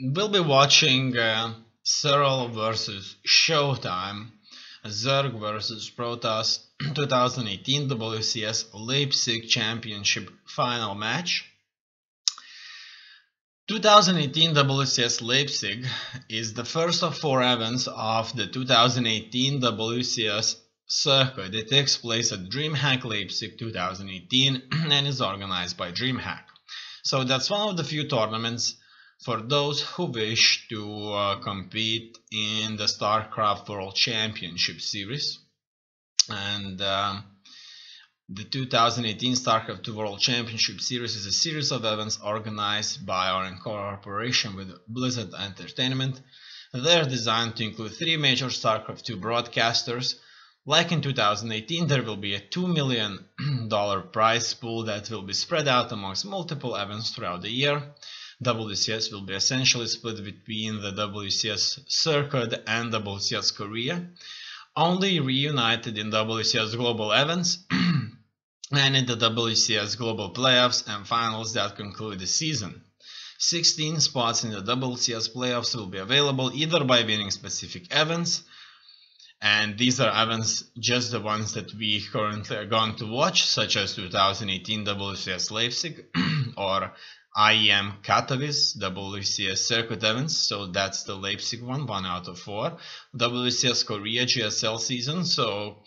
We'll be watching Serral versus Showtime, Zerg versus Protoss 2018 WCS Leipzig Championship final match. 2018 WCS Leipzig is the first of 4 events of the 2018 WCS circuit. It takes place at DreamHack Leipzig 2018 and is organized by DreamHack. So that's one of the few tournaments for those who wish to compete in the Starcraft World Championship Series. And the 2018 Starcraft 2 World Championship Series is a series of events organized by or in cooperation with Blizzard Entertainment. They are designed to include 3 major Starcraft 2 broadcasters. Like in 2018, there will be a $2 million prize pool that will be spread out amongst multiple events throughout the year. WCS will be essentially split between the WCS Circuit and WCS Korea, only reunited in WCS Global events and in the WCS Global Playoffs and Finals that conclude the season. 16 spots in the WCS Playoffs will be available either by winning specific events, and these are events just the ones that we currently are going to watch, such as 2018 WCS Leipzig or IEM Katowice WCS circuit events, so that's the Leipzig one, 1 out of 4. WCS Korea GSL season, so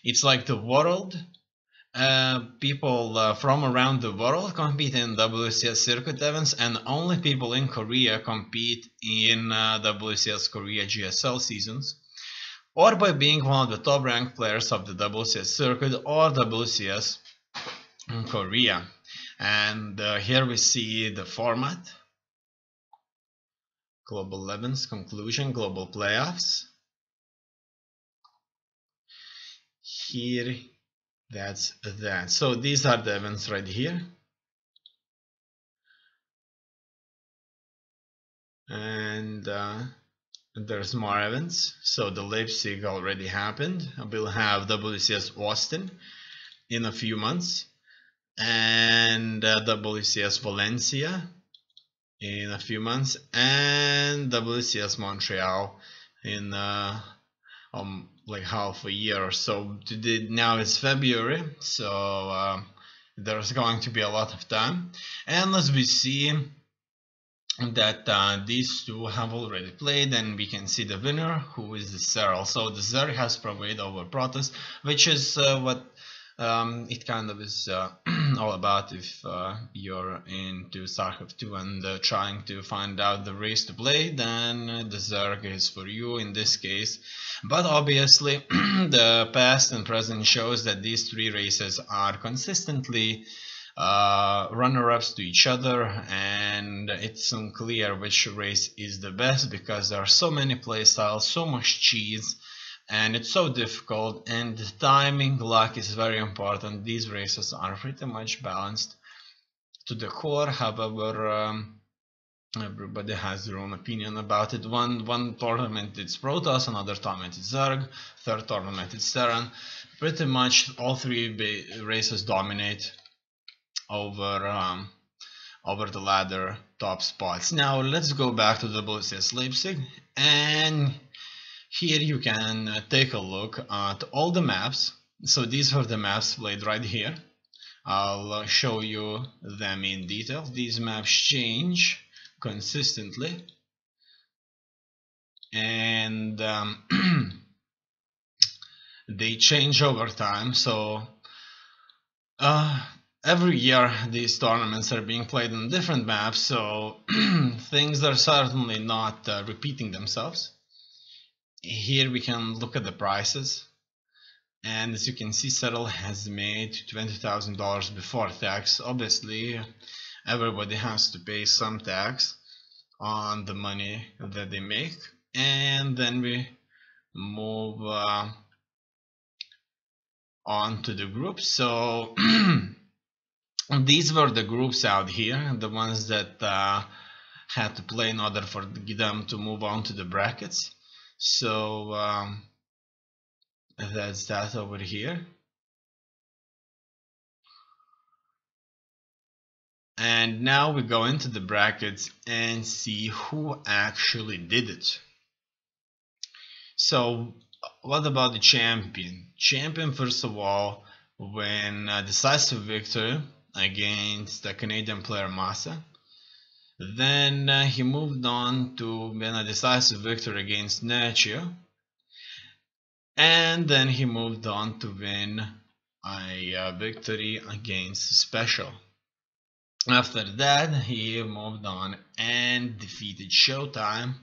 it's like the world. People from around the world compete in WCS circuit events, and only people in Korea compete in WCS Korea GSL seasons, or by being one of the top ranked players of the WCS circuit or WCS Korea. And here we see the format: Global Events, Conclusion, Global Playoffs. Here, that's that. So these are the events right here. And there's more events. So the Leipzig already happened. We'll have WCS Austin in a few months, and WCS Valencia in a few months, and WCS Montreal in like half a year or so. Now it's February, so there's going to be a lot of time. And as we see that these two have already played, and we can see the winner, who is the Serral. So the Zerg has prevailed over Protoss, which is what it kind of is all about if you're into Starcraft 2 and trying to find out the race to play, then the Zerg is for you in this case. But obviously the past and present shows that these 3 races are consistently runner-ups to each other, and it's unclear which race is the best because there are so many playstyles, so much cheese, and it's so difficult, and timing, luck is very important. These races are pretty much balanced to the core. However, everybody has their own opinion about it. One tournament it's Protoss, another tournament it's Zerg, third tournament it's Terran. Pretty much all 3 races dominate over the ladder top spots. Now let's go back to WCS Leipzig, and here you can take a look at all the maps. So these are the maps played right here. I'll show you them in detail. These maps change consistently, and they change over time. So every year these tournaments are being played on different maps, so things are certainly not repeating themselves. Here we can look at the prices, and as you can see, Serral has made $20,000 before tax. Obviously everybody has to pay some tax on the money that they make. And then we move on to the groups. So these were the groups out here, the ones that had to play in order for them to move on to the brackets. So that's that over here. And now we go into the brackets and see who actually did it. So what about the champion? Champion, first of all, win a decisive victory against the Canadian player Massa. Then he moved on to win a decisive victory against Nacho. And then he moved on to win a victory against Special. After that, he moved on and defeated Showtime.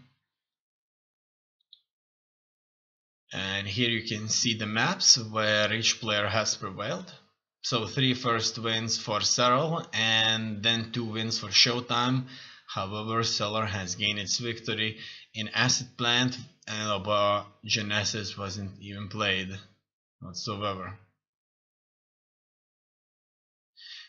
And here you can see the maps where each player has prevailed. So 3 first wins for Serral and then 2 wins for Showtime. However, Serral has gained its victory in Acid Plant, and Genesis wasn't even played whatsoever.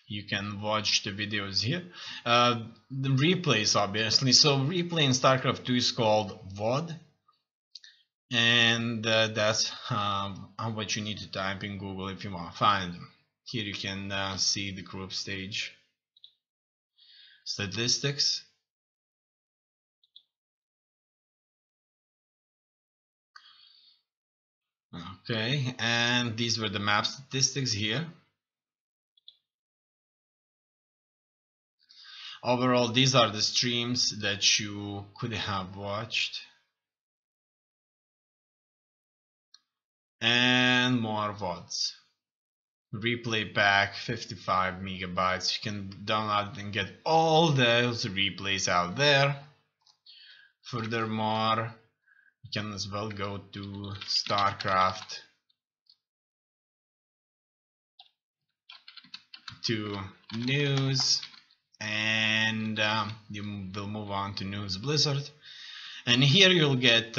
You can watch the videos here. The replays, obviously. So replay in Starcraft 2 is called VOD. And that's what you need to type in Google if you want to find them. Here you can see the group stage statistics. Okay, and these were the map statistics here. Overall, these are the streams that you could have watched. And more VODs. Replay pack, 55 megabytes. You can download and get all those replays out there. Furthermore, you can as well go to Starcraft to news, and you will move on to News Blizzard, and here you'll get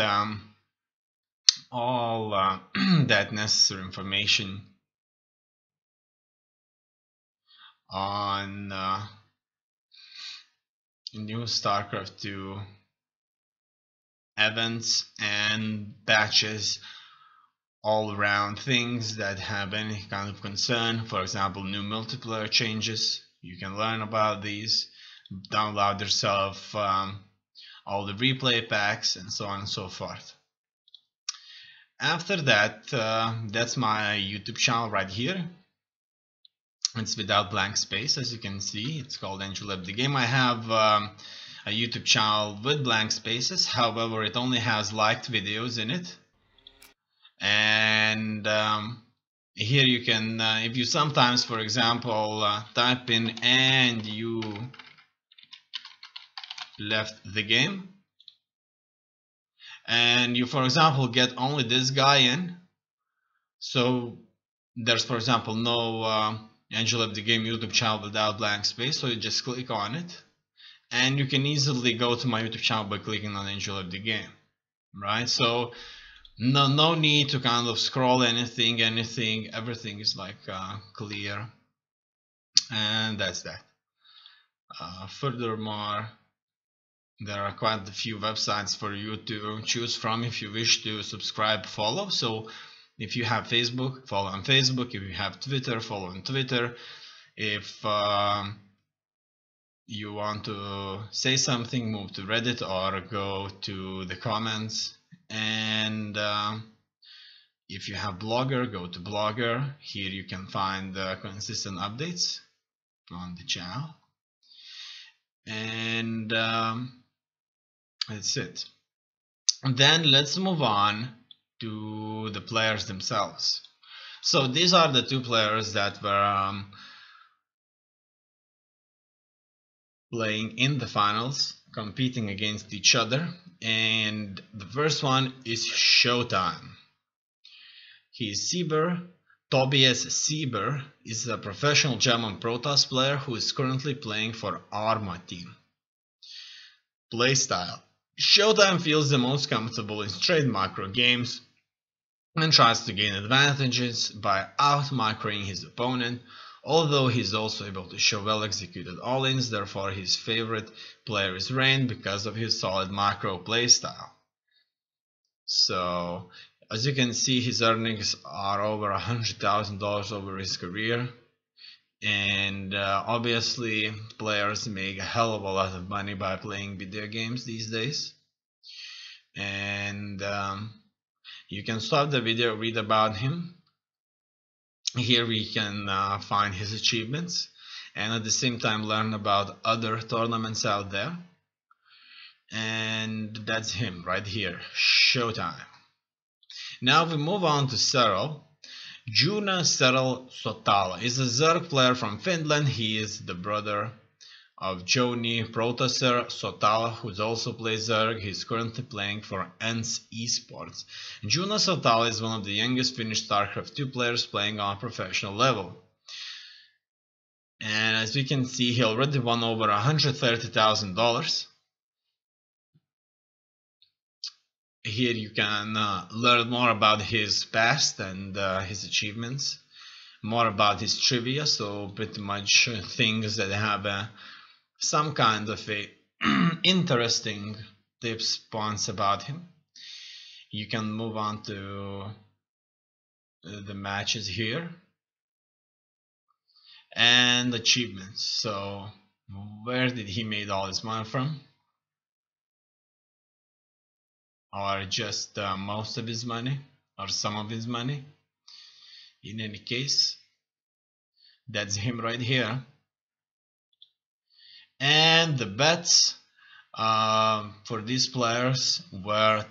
all that necessary information on new Starcraft 2 events and patches, all around things that have any kind of concern. For example, new multiplayer changes. You can learn about these, download yourself all the replay packs, and so on and so forth. After that, that's my YouTube channel right here. It's without blank space, as you can see. It's called AndYouLeftTheGame. I have a YouTube channel with blank spaces. However, it only has liked videos in it. And here you can, if you sometimes, for example, type in AndYouLeftTheGame, and you, for example, get only this guy in. So there's, for example, no AndYouLeftTheGame YouTube channel without blank space, so you just click on it, and you can easily go to my YouTube channel by clicking on AndYouLeftTheGame, right? So no need to kind of scroll anything, everything is like clear, and that's that. Furthermore, there are quite a few websites for you to choose from if you wish to subscribe, follow. So if you have Facebook, follow on Facebook. If you have Twitter, follow on Twitter. If you want to say something, move to Reddit or go to the comments. And if you have Blogger, go to Blogger. Here you can find consistent updates on the channel. And that's it. And then let's move on to the players themselves. So these are the 2 players that were playing in the finals, competing against each other. And the first one is Showtime. He is Sieber. Tobias Sieber is a professional German Protoss player who is currently playing for Arma team. Playstyle. Showtime feels the most comfortable in straight macro games and tries to gain advantages by out-macroing his opponent, although he's also able to show well-executed all-ins. Therefore his favorite player is Rain because of his solid macro playstyle. So as you can see, his earnings are over $100,000 over his career, And obviously players make a hell of a lot of money by playing video games these days. And you can stop the video, read about him. Here we can find his achievements and at the same time learn about other tournaments out there. And that's him right here, Showtime. Now we move on to Serral. Serral Sotala is a Zerg player from Finland. He is the brother of Joni Protaser Sotala, who also plays Zerg. He's currently playing for ENS Esports. Juna Sotala is one of the youngest Finnish Starcraft 2 players playing on a professional level. And as we can see, he already won over $130,000. Here you can learn more about his past and his achievements, more about his trivia, so pretty much things that have some kind of a interesting tips, points about him. You can move on to the matches here and achievements. So where did he make all his money from? Or just most of his money, or some of his money. In any case, that's him right here. And the bets for these players were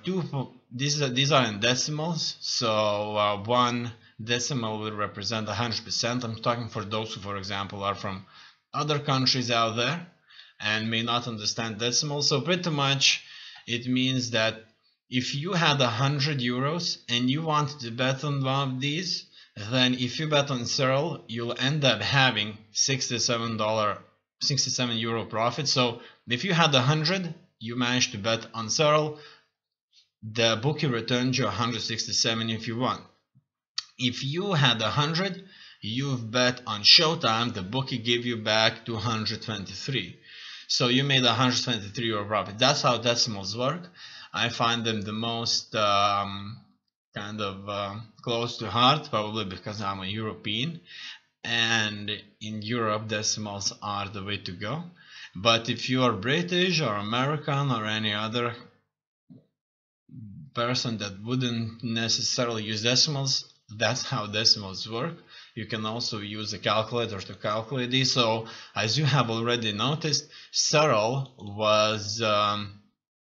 these are in decimals, so 1 decimal will represent 100%. I'm talking for those who, for example, are from other countries out there and may not understand decimals. So pretty much it means that if you had 100 euros and you wanted to bet on one of these, then if you bet on Serral, you'll end up having €67 profit. So if you had 100, you managed to bet on Serral, the bookie returned you 167 if you won. If you had 100, you've bet on Showtime, the bookie gave you back 223. So you made €123 profit. That's how decimals work. I find them the most close to heart, probably because I'm a European, and in Europe decimals are the way to go. But if you are British or American or any other person that wouldn't necessarily use decimals, that's how decimals work. You can also use a calculator to calculate these. So as you have already noticed, Serral was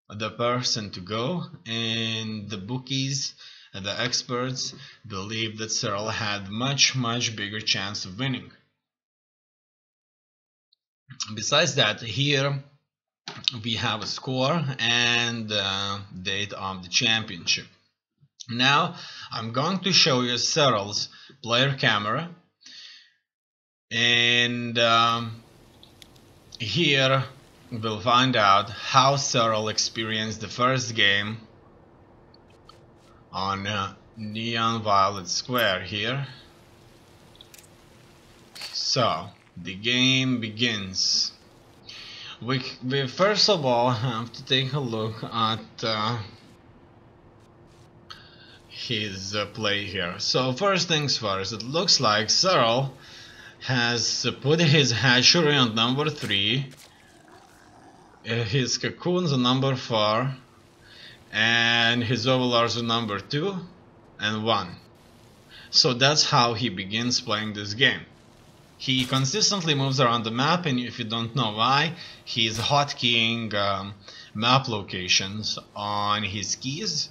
the person to go, and the bookies and the experts believe that Serral had much bigger chance of winning. Besides that, here we have a score and date of the championship. Now I'm going to show you Serral's player camera, and here we'll find out how Serral experienced the first game on Neon Violet Square here. So the game begins. We first of all have to take a look at his play here. So first things first, it looks like Serral has put his hatchery on number 3, his cocoons on number 4, and his overlords on number 2 and 1. So that's how he begins playing this game. He consistently moves around the map, and if you don't know why, he's hotkeying map locations on his keys.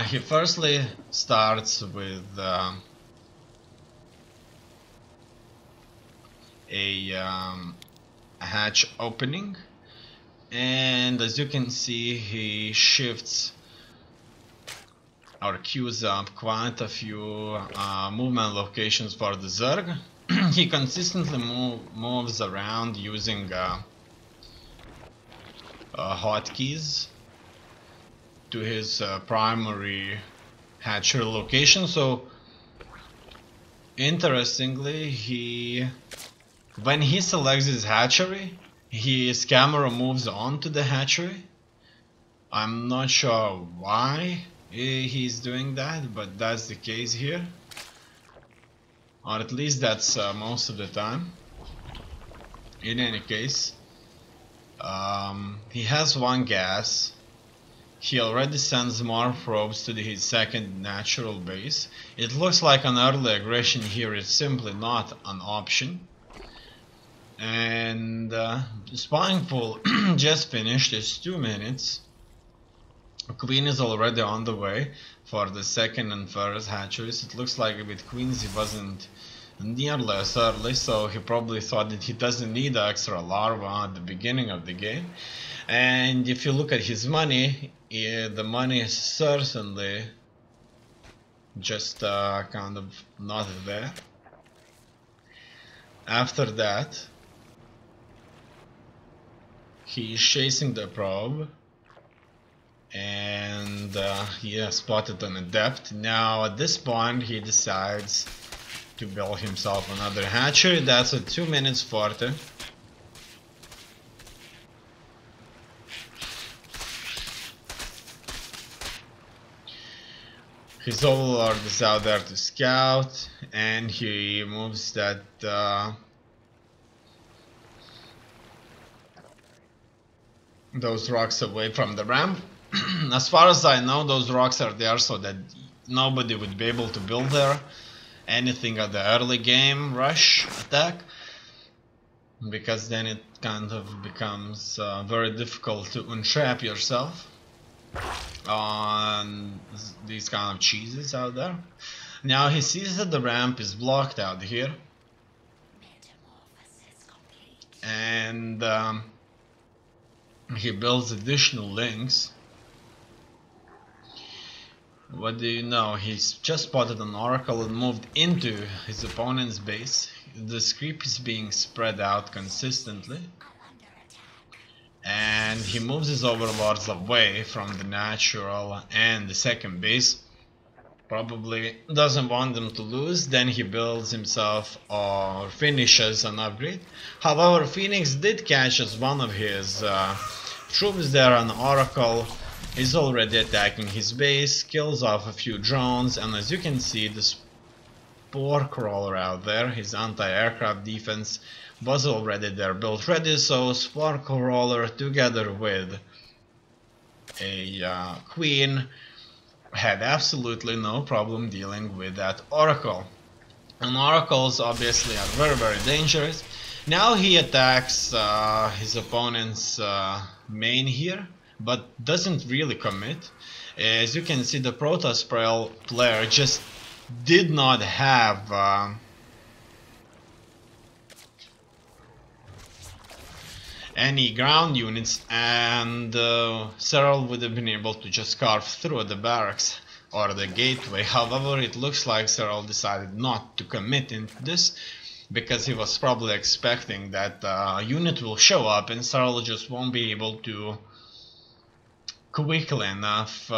He firstly starts with a hatch opening, and as you can see, he shifts or queues up quite a few movement locations for the Zerg. He consistently moves around using hotkeys to his primary hatchery location. So interestingly, when he selects his hatchery, his camera moves on to the hatchery. I'm not sure why he's doing that, but that's the case here. or at least that's most of the time. In any case, he has one gas. He already sends more probes to his second natural base. It looks like an early aggression here is simply not an option. And spawning pool just finished. It's 2 minutes. Queen is already on the way for the second and first hatcheries. It looks like with queens he wasn't nearly as early, so he probably thought that he doesn't need the extra larva at the beginning of the game. And if you look at his money, the money is certainly just kind of not there. After that, he is chasing the probe, and he has spotted an adept. Now at this point he decides to build himself another hatchery. That's at 2 minutes 40. His overlord is out there to scout, and he moves that those rocks away from the ramp. As far as I know, those rocks are there so that nobody would be able to build there anything at the early game rush attack, because then it kind of becomes very difficult to untrap yourself on these kind of cheeses out there. Now he sees that the ramp is blocked out here, and he builds additional links. What do you know? He's just spotted an oracle and moved into his opponent's base. The creep is being spread out consistently, and he moves his overlords away from the natural and the second base. Probably doesn't want them to lose. Then he builds himself or finishes an upgrade. However, Phoenix did catch as one of his troops there. An oracle is already attacking his base, kills off a few drones, and as you can see, the spore crawler out there, his anti-aircraft defense was already there, built ready. So spore crawler together with a queen had absolutely no problem dealing with that oracle. And oracles obviously are very, very dangerous. Now he attacks his opponent's main here, but doesn't really commit. As you can see, the Protoss player just did not have any ground units, and Serral would have been able to just carve through the barracks or the gateway. However, it looks like Serral decided not to commit into this, because he was probably expecting that unit will show up and Serral just won't be able to quickly enough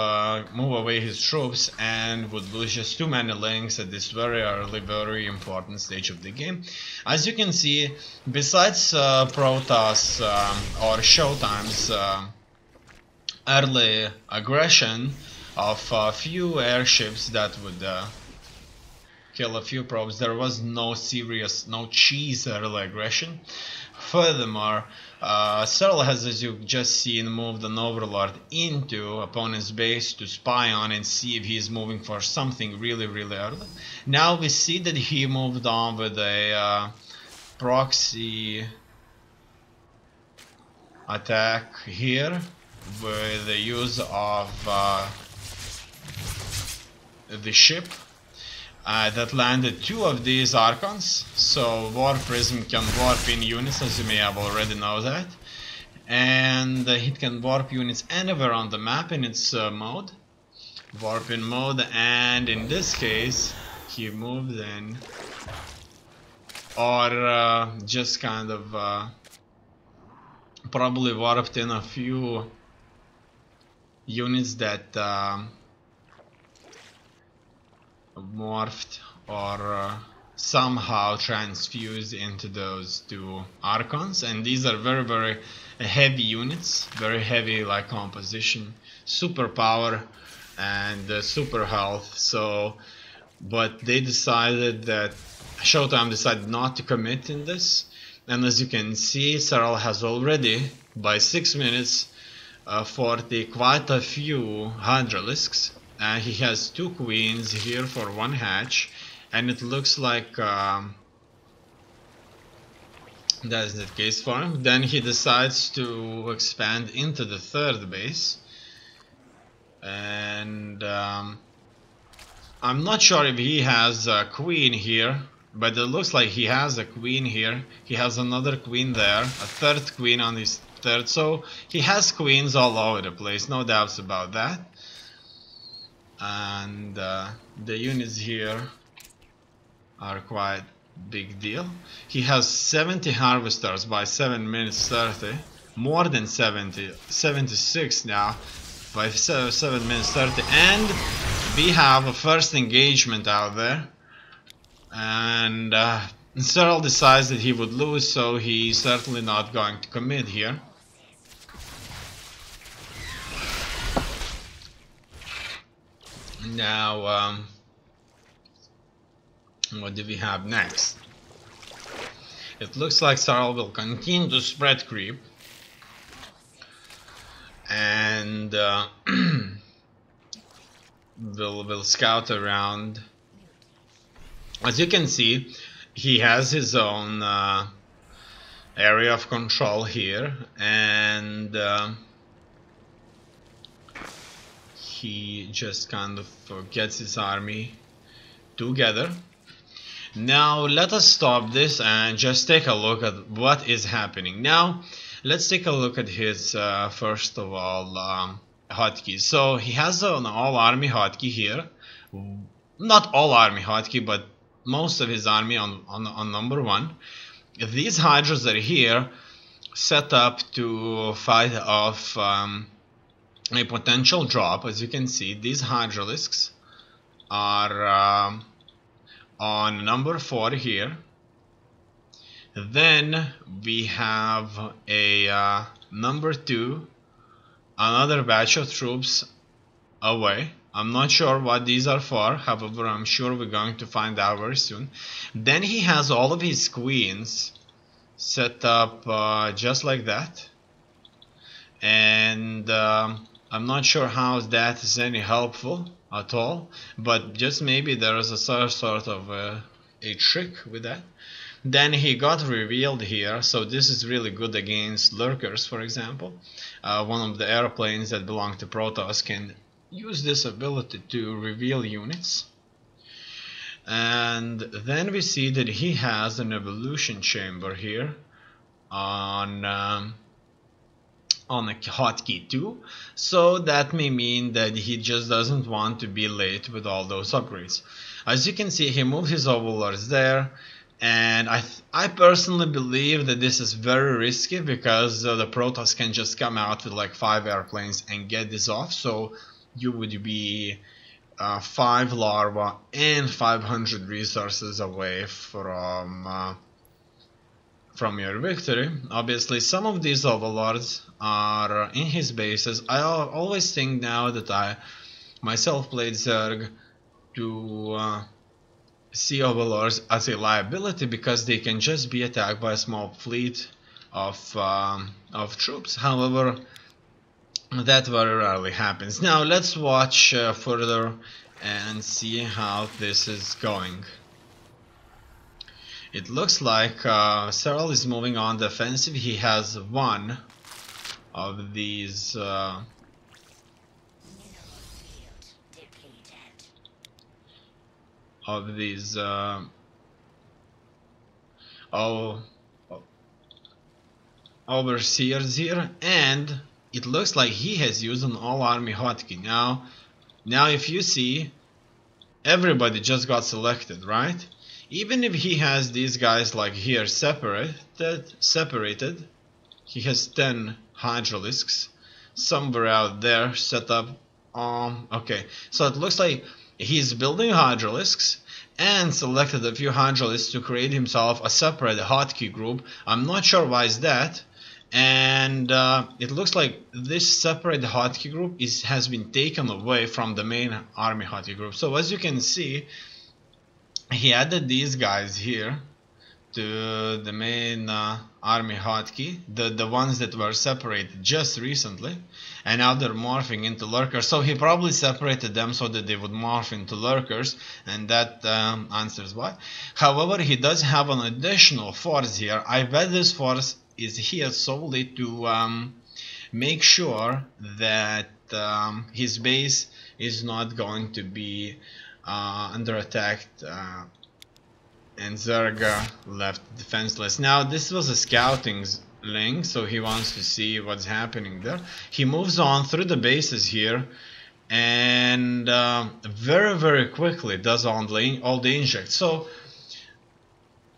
move away his troops, and would lose just too many links at this very early, very important stage of the game. As you can see, besides Protoss or Showtime's early aggression of a few airships that would kill a few probes, there was no serious, no cheese early aggression. Furthermore, Serral has, as you've just seen, moved an overlord into opponent's base to spy on and see if he's moving for something really, really early. Now we see that he moved on with a proxy attack here with the use of the ship. That landed 2 of these Archons, so Warp Prism can warp in units, as you may have already know that. And it can warp units anywhere on the map in its mode, warp in mode, and in this case he moved in, or just kind of probably warped in a few units that morphed or somehow transfused into those 2 Archons, and these are very, very heavy units, very heavy like composition, super power and super health. So but they decided that Showtime decided not to commit in this, and as you can see, Serral has already, by 6 minutes, 40 quite a few Hydralisks. He has 2 queens here for 1 hatch, and it looks like that is the case for him. Then he decides to expand into the 3rd base, and I'm not sure if he has a queen here, but it looks like he has a queen here. He has another queen there, a 3rd queen on his 3rd, so he has queens all over the place, no doubts about that. And the units here are quite big deal. He has 70 harvesters by 7 minutes 30, more than 70, 76 now by 7 minutes 30, and we have a first engagement out there, and Serral decides that he would lose, so he's certainly not going to commit here. Now what do we have next? It looks like Serral will continue to spread creep, and will scout around. As you can see, he has his own area of control here, and he just kind of gets his army together. Now let us stop this and just take a look at what is happening. Now let's take a look at his first of all hotkeys. So he has an all army hotkey here, not all army hotkey, but most of his army on number 1. These hydras are here, set up to fight off a potential drop. As you can see, these hydralisks are on number 4 here. Then we have a number 2, another batch of troops away. I'm not sure what these are for, however I'm sure we're going to find out very soon. Then he has all of his queens set up just like that, and I'm not sure how that is any helpful at all, but just maybe there is a sort of a trick with that. Then he got revealed here, so this is really good against lurkers, for example. One of the airplanes that belong to Protoss can use this ability to reveal units. And then we see that he has an evolution chamber here on a hotkey 2, so that may mean that he just doesn't want to be late with all those upgrades. As you can see, he moved his overlords there, and I personally believe that this is very risky, because the Protoss can just come out with like 5 airplanes and get this off, so you would be 5 larvae and 500 resources away from your victory. Obviously, some of these overlords are in his bases. I always think now that I myself played Zerg to see overlords as a liability, because they can just be attacked by a small fleet of troops. However, that very rarely happens. Now let's watch further and see how this is going. It looks like Serral is moving on the offensive. He has one of these overseers here, and it looks like he has used an all army hotkey. Now if you see, everybody just got selected, right? Even if he has these guys like here separated, he has 10 hydralisks somewhere out there set up. Okay, so it looks like he's building hydralisks and selected a few hydralisks to create himself a separate hotkey group. I'm not sure why is that. And it looks like this separate hotkey group has been taken away from the main army hotkey group. So as you can see, he added these guys here to the main army hotkey, the ones that were separated just recently, and now they're morphing into lurkers. So he probably separated them so that they would morph into lurkers, and that answers why. However, he does have an additional force here. I bet this force is here solely to make sure that his base is not going to be under attack, and Zerga left defenseless. Now this was a scouting link, so he wants to see what's happening there. He moves on through the bases here and very quickly does all the injects. So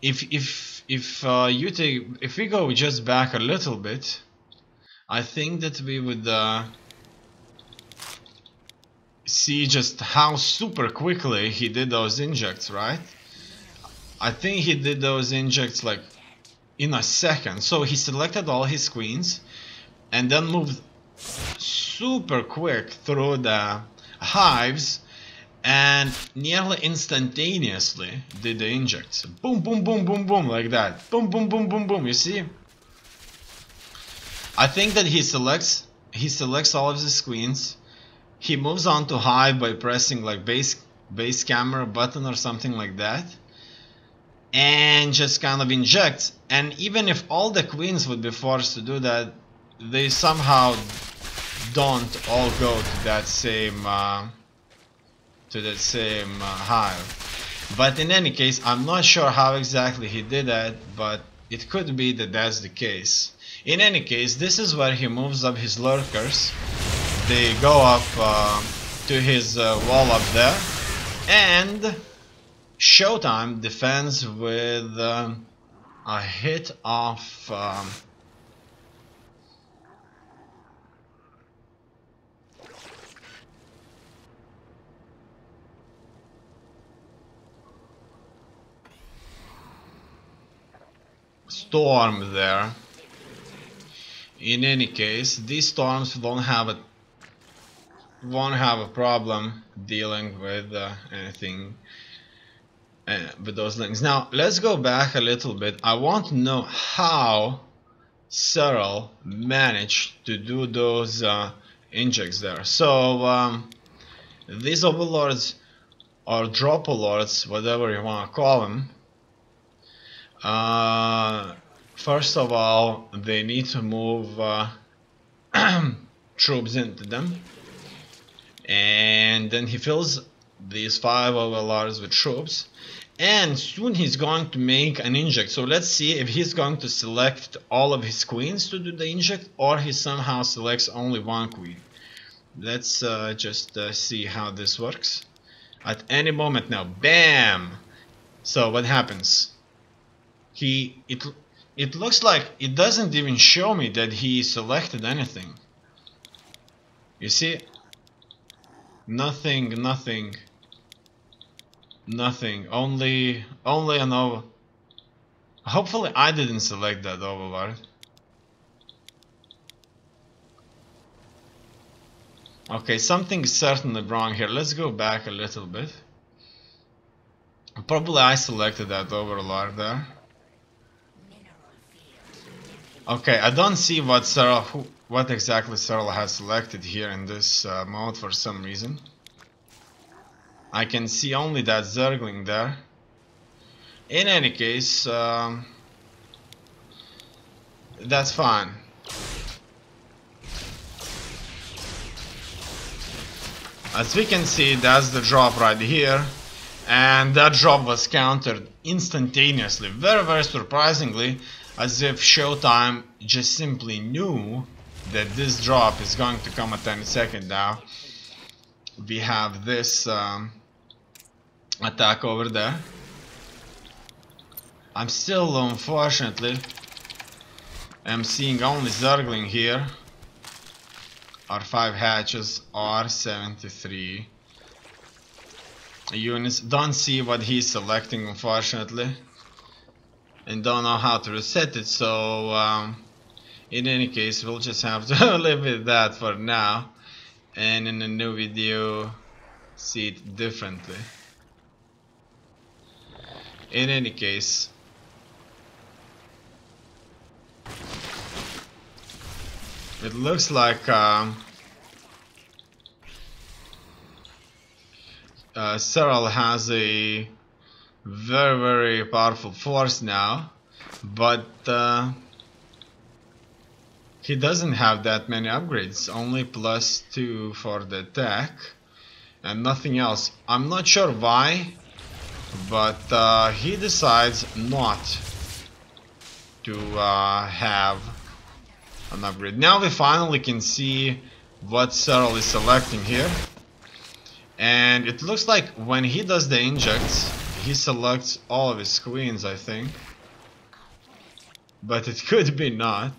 if we go just back a little bit, I think that we would see just how super quickly he did those injects, right? I think he did those injects like in a second. So he selected all his queens and then moved super quick through the hives and nearly instantaneously did the injects. Boom, boom, boom, boom, boom, like that. Boom, boom, boom, boom, boom. You see? I think that he selects all of his queens. He moves on to hive by pressing like base camera button or something like that, and just kind of injects. And even if all the queens would be forced to do that, they somehow don't all go to that same hive. But in any case, I'm not sure how exactly he did that, but it could be that that's the case. In any case, this is where he moves up his lurkers. They go up to his wall up there, and Showtime defends with a hit of storm there. In any case, these storms won't have a problem dealing with anything with those links. Now let's go back a little bit. I want to know how Serral managed to do those injects there. So these overlords or dropolords, whatever you want to call them, first of all, they need to move troops into them, and then he fills these 5 overlords with troops, and soon he's going to make an inject. So let's see if he's going to select all of his queens to do the inject, or he somehow selects only one queen. Let's just see how this works. At any moment now, bam! So what happens? It looks like it doesn't even show me that he selected anything. You see? Nothing. Only an over. Hopefully I didn't select that overlord. Okay, something's certainly wrong here. Let's go back a little bit. Probably I selected that overlord there. Okay, I don't see what exactly Serral has selected here in this mode for some reason. I can see only that Zergling there. In any case, that's fine. As we can see, that's the drop right here, and that drop was countered instantaneously, very surprisingly, as if Showtime just simply knew that this drop is going to come at any second. Now we have this attack over there. I'm still, unfortunately, I'm seeing only Zergling here. R5 hatches, R73 units. Don't see what he's selecting, unfortunately, and don't know how to reset it, so in any case we'll just have to live with that for now, and in a new video see it differently. In any case, it looks like Serral has a very powerful force now, but he doesn't have that many upgrades, only +2 for the attack and nothing else. I'm not sure why, but he decides not to have an upgrade. Now we finally can see what Serral is selecting here, and it looks like when he does the injects, he selects all of his queens, I think, but it could be not.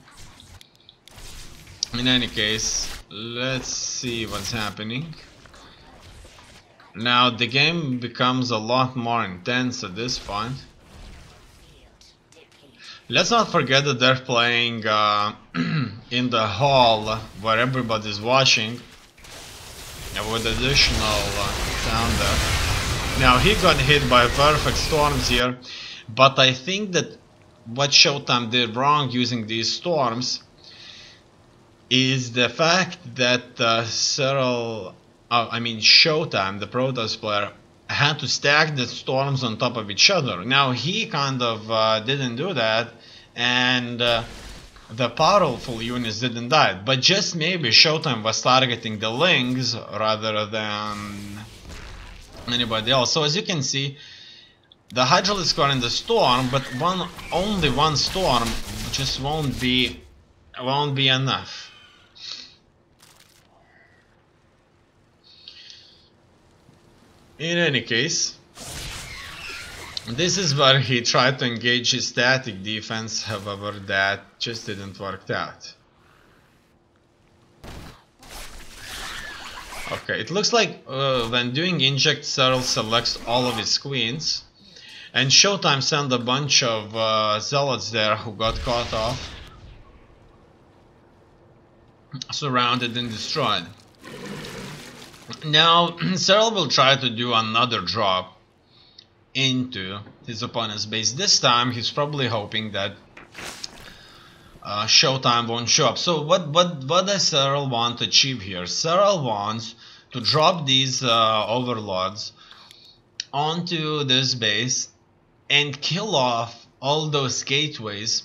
In any case, let's see what's happening. Now the game becomes a lot more intense at this point. Let's not forget that they're playing in the hall where everybody's watching, with additional sound there. Now he got hit by perfect storms here, but I think that what Showtime did wrong using these storms is the fact that Serral, Showtime, the Protoss player, had to stack the storms on top of each other. Now he kind of didn't do that, and the powerful units didn't die. But just maybe Showtime was targeting the Lings rather than anybody else. So as you can see, the Hydralisk got in the storm, but only one storm just won't be enough. In any case, this is where he tried to engage his static defense, however that just didn't work out. Okay, it looks like when doing inject, Serral selects all of his queens, and Showtime sent a bunch of zealots there who got caught off, surrounded and destroyed. Now Serral will try to do another drop into his opponent's base. This time he's probably hoping that Showtime won't show up. So what does Serral want to achieve here? Serral wants to drop these overlords onto this base and kill off all those gateways,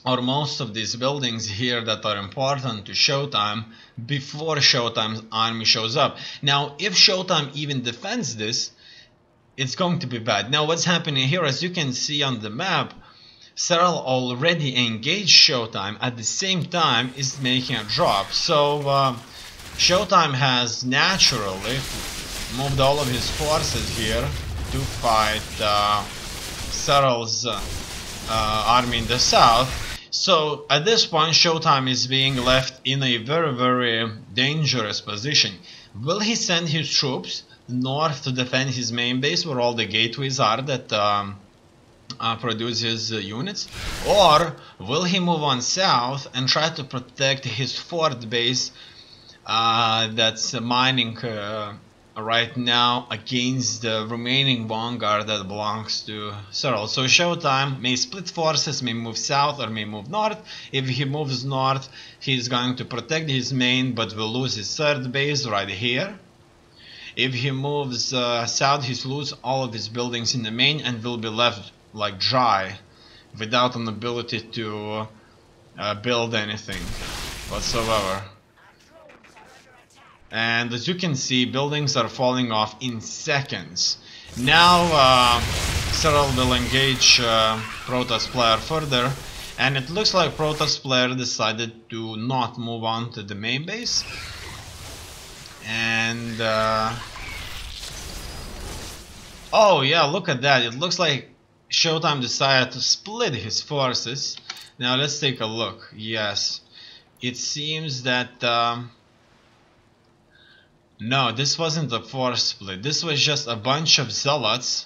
or most of these buildings here that are important to Showtime, before Showtime's army shows up. Now if Showtime even defends this, it's going to be bad. Now what's happening here, as you can see on the map, Serral already engaged Showtime, at the same time is making a drop. So Showtime has naturally moved all of his forces here to fight Serral's army in the south. So at this point Showtime is being left in a very dangerous position. Will he send his troops north to defend his main base where all the gateways are that produce his units, or will he move on south and try to protect his fourth base that's mining right now against the remaining vanguard that belongs to Serral? So Showtime may split forces, may move south or may move north. If he moves north, he's going to protect his main but will lose his third base right here. If he moves south, he'll lose all of his buildings in the main and will be left like dry without an ability to build anything whatsoever. And as you can see, buildings are falling off in seconds. Now Serral will engage Protoss player further, and it looks like Protoss player decided to not move on to the main base. And oh yeah, look at that, it looks like Showtime decided to split his forces. Now let's take a look. Yes, it seems that no, this wasn't a force split. This was just a bunch of zealots.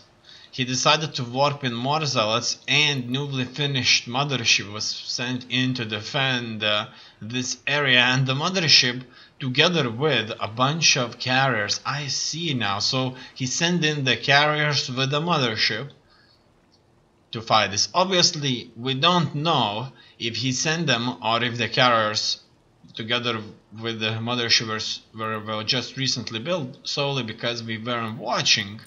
He decided to warp in more zealots, and newly finished mothership was sent in to defend this area. And the mothership, together with a bunch of carriers, I see now. So he sent in the carriers with the mothership, to fight this. Obviously, we don't know if he sent them or if the carriers, together with the mothership, were just recently built, solely because we weren't watching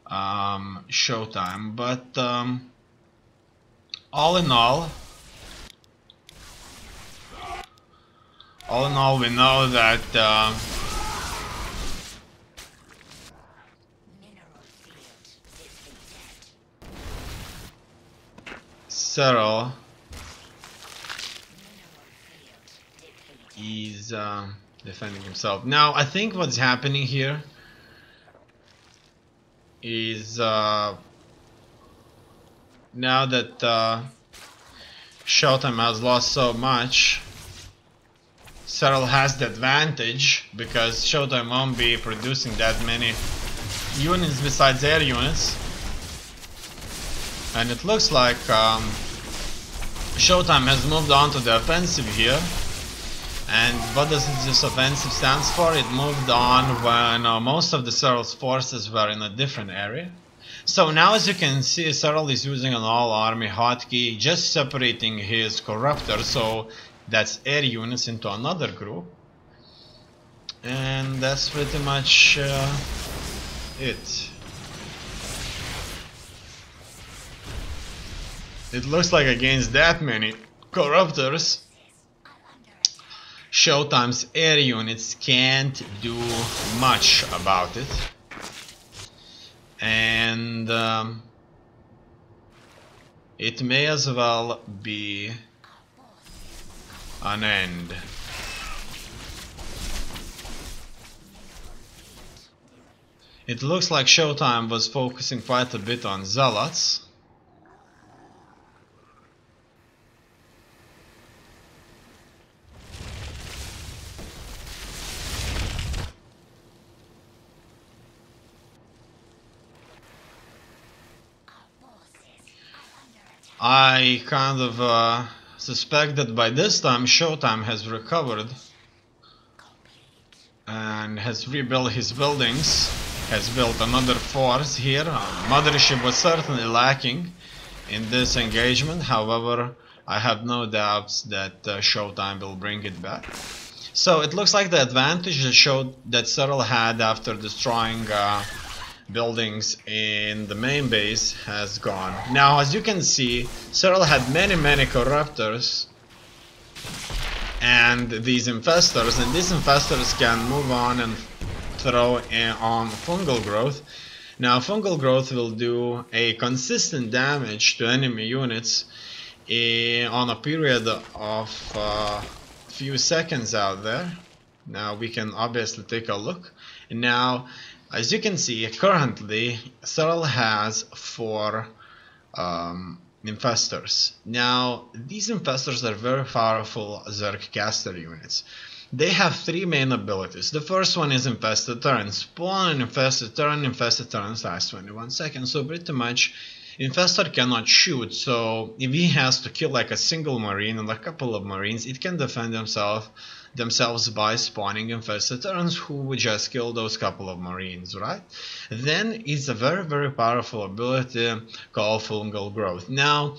Showtime. But all in all, we know that Serral is defending himself. Now, I think what's happening here is now that Showtime has lost so much, Serral has the advantage because Showtime won't be producing that many units besides air units. And it looks like Showtime has moved on to the offensive here. And what does this offensive stands for? It moved on when most of the Serral's forces were in a different area. So now, as you can see, Serral is using an all-army hotkey, just separating his corruptor, so that's air units, into another group. And that's pretty much it. It looks like against that many corruptors, Showtime's air units can't do much about it. And it may as well be an end. It looks like Showtime was focusing quite a bit on zealots. I kind of suspect that by this time Showtime has recovered and has rebuilt his buildings, has built another force here. Mothership was certainly lacking in this engagement, however, I have no doubts that Showtime will bring it back. So it looks like the advantage that Serral had after destroying buildings in the main base has gone. Now, as you can see, Serral had many corruptors and these infestors, and these infestors can move on and throw on fungal growth. Now, fungal growth will do a consistent damage to enemy units on a period of few seconds out there. Now we can obviously take a look. Now, as you can see, currently Serral has 4 infestors. Now, these infestors are very powerful Zerg caster units. They have 3 main abilities. The first one is Infested Turn. Spawn an infested turn lasts 21 seconds. So pretty much Infestor cannot shoot, so if he has to kill like a single marine and a couple of marines, it can defend themselves by spawning infested turns who would just kill those couple of marines, right? Then it's a very powerful ability called Fungal Growth. Now,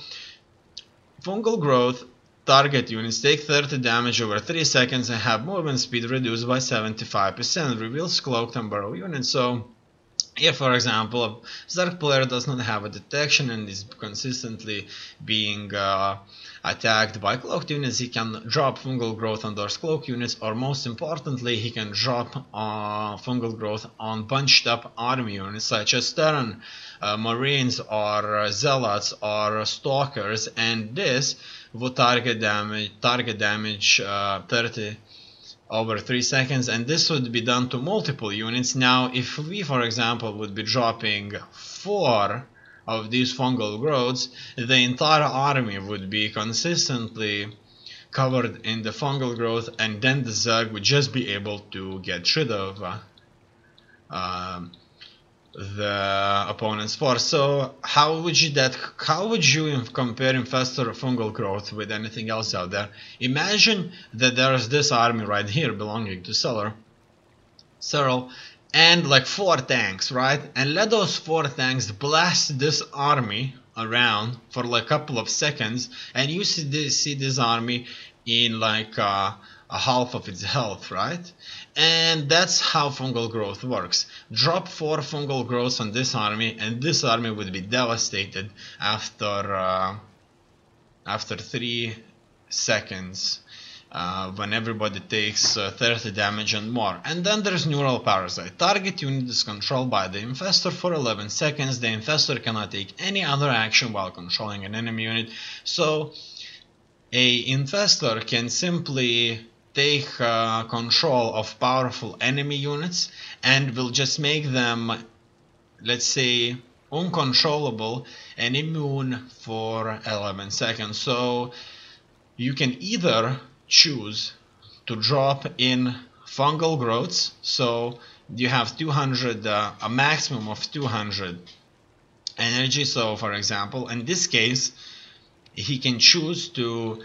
Fungal Growth target units take 30 damage over 3 seconds and have movement speed reduced by 75%. Reveals cloaked and burrow units. So if, for example, a Zerg player does not have a detection and is consistently being attacked by cloaked units, he can drop fungal growth on those cloaked units, or most importantly, he can drop fungal growth on bunched up army units such as Terran, Marines, or Zealots, or Stalkers, and this would target damage 30 over 3 seconds, and this would be done to multiple units. Now, if we, for example, would be dropping 4 of these fungal growths, the entire army would be consistently covered in the fungal growth, and then the Zerg would just be able to get rid of the opponent's force. So how would you compare infestor fungal growth with anything else out there? Imagine that there is this army right here belonging to Serral, and like 4 tanks, right? And let those 4 tanks blast this army around for like a couple of seconds, and you see this army in like a half of its health, right? And that's how fungal growth works. Drop 4 fungal growths on this army, and this army would be devastated after 3 seconds. When everybody takes 30 damage and more. And then there's Neural Parasite. Target unit is controlled by the infestor for 11 seconds. The infestor cannot take any other action while controlling an enemy unit. So a infestor can simply take control of powerful enemy units and will just make them, let's say, uncontrollable and immune for 11 seconds. So you can either choose to drop in fungal growths, so you have 200, a maximum of 200 energy. So for example, in this case, he can choose to,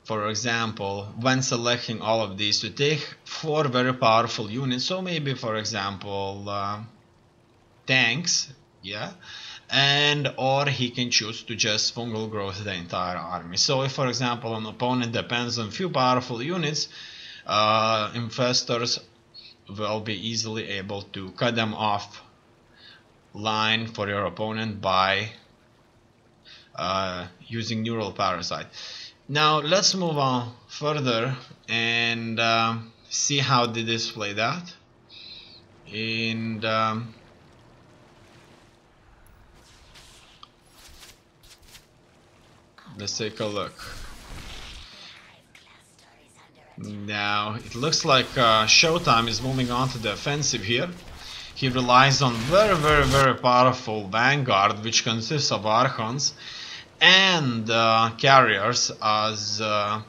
for example, when selecting all of these, to take 4 very powerful units. So maybe, for example, tanks, yeah, and or he can choose to just fungal growth the entire army. So if, for example, an opponent depends on few powerful units, infestors will be easily able to cut them off line for your opponent by using Neural Parasite. Now let's move on further and see how did this play out. And let's take a look. Now it looks like Showtime is moving on to the offensive here. He relies on very powerful Vanguard, which consists of Archons and carriers as a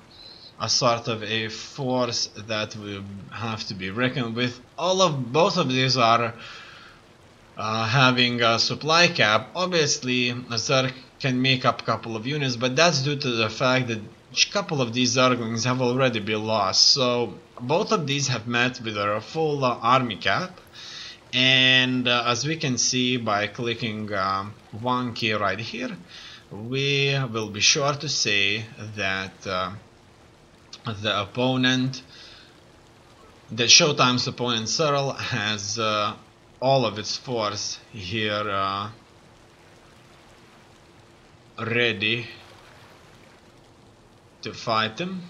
sort of a force that will have to be reckoned with. Both of these are having a supply cap. Obviously, Zerg can make up a couple of units, but that's due to the fact that a couple of these Zerglings have already been lost. So both of these have met with a full army cap, and as we can see by clicking one key right here, we will be sure to say that the opponent, the Showtime's opponent Serral, has all of its force here ready to fight him.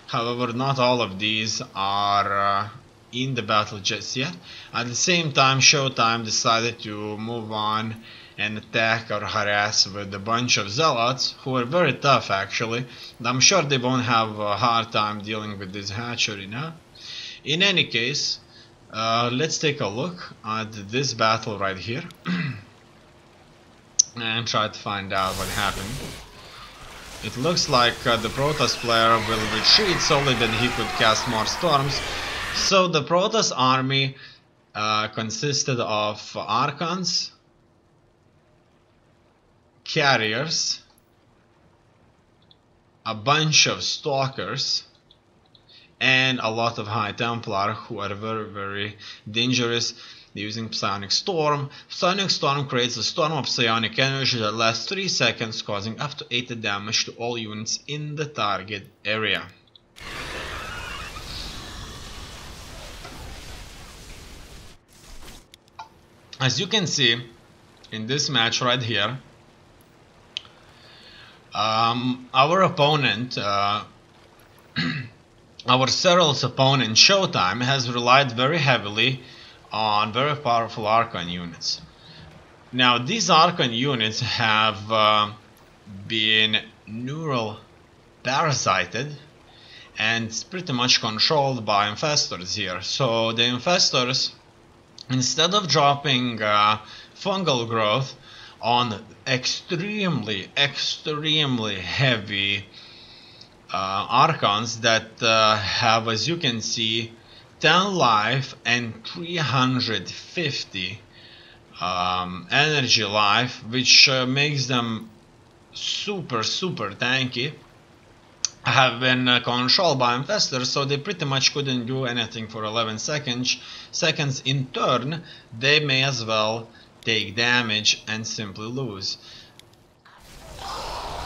However, not all of these are in the battle just yet. At the same time, Showtime decided to move on and attack or harass with a bunch of zealots who are very tough actually. I'm sure they won't have a hard time dealing with this hatchery now. In any case, let's take a look at this battle right here and try to find out what happened. It looks like the Protoss player will retreat solely that he could cast more storms. So the Protoss army consisted of Archons, carriers, a bunch of Stalkers, and a lot of High Templar who are very dangerous. Using Psionic Storm. Psionic Storm creates a storm of psionic energy that lasts 3 seconds, causing up to 80 damage to all units in the target area. As you can see in this match right here, our opponent, our Serral's opponent Showtime, has relied very heavily on very powerful Archon units. Now these Archon units have been neural parasited and pretty much controlled by infestors here. So the infestors, instead of dropping fungal growth on extremely heavy Archons that have, as you can see, 10 life and 350 energy life, which makes them super tanky. have been controlled by infestors, so they pretty much couldn't do anything for 11 seconds. In turn, they may as well take damage and simply lose.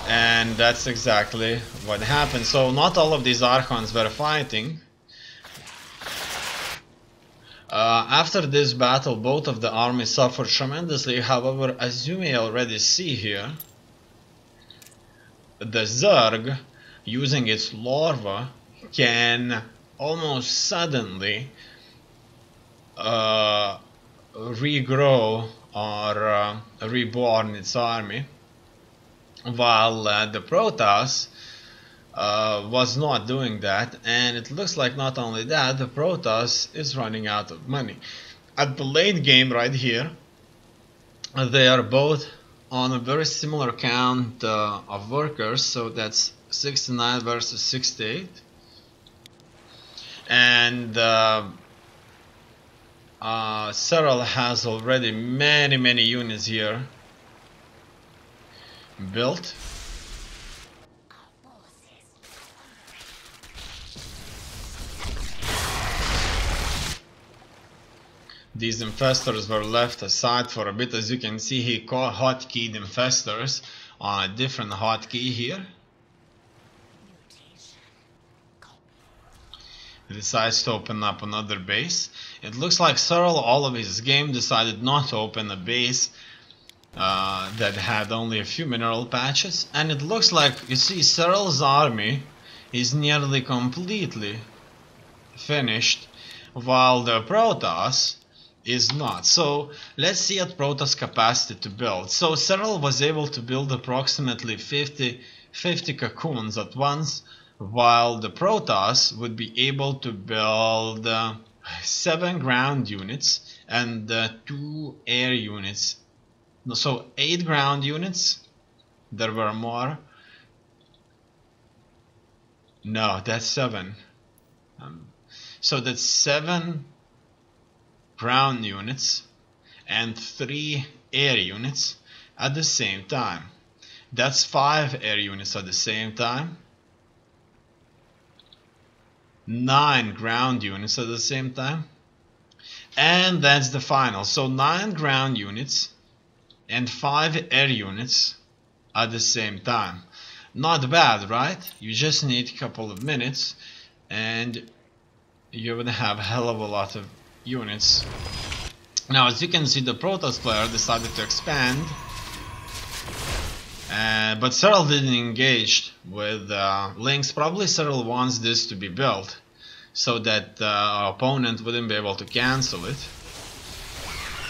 And that's exactly what happened. So not all of these Archons were fighting. After this battle, both of the armies suffered tremendously. However, as you may already see here, the Zerg, using its larva, can almost suddenly regrow or reborn its army, while the Protoss was not doing that, and it looks like not only that, the Protoss is running out of money. At the late game right here, they are both on a very similar count of workers, so that's 69 versus 68. And Serral has already many units here built. These infestors were left aside for a bit. As you can see, he hotkeyed infestors on a different hotkey here. He decides to open up another base. It looks like Serral, all of his game, decided not to open a base that had only a few mineral patches. And it looks like, you see, Serral's army is nearly completely finished, while the Protoss is not. So let's see at Protoss capacity to build. So Serral was able to build approximately 50 cocoons at once, while the Protoss would be able to build 7 ground units and 2 air units. So 8 ground units. There were more. No, that's 7. So that's 7 ground units and 3 air units at the same time. That's 5 air units at the same time. 9 ground units at the same time. And that's the final. So 9 ground units and 5 air units at the same time. Not bad, right? You just need a couple of minutes and you would have a hell of a lot of units. Now, as you can see, the Protoss player decided to expand, but Serral didn't engage with Lynx. Probably Serral wants this to be built so that our opponent wouldn't be able to cancel it.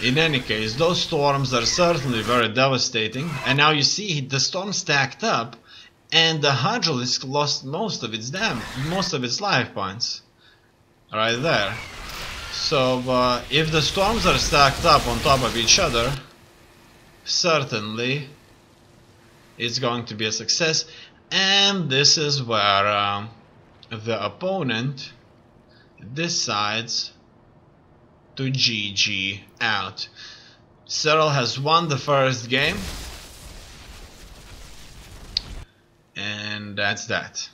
In any case, those storms are certainly very devastating, and now you see the storm stacked up and the Hydralisk lost most of its damage, most of its life points right there. So if the storms are stacked up on top of each other, certainly it's going to be a success. And this is where the opponent decides to GG out. Serral has won the first game, and that's that.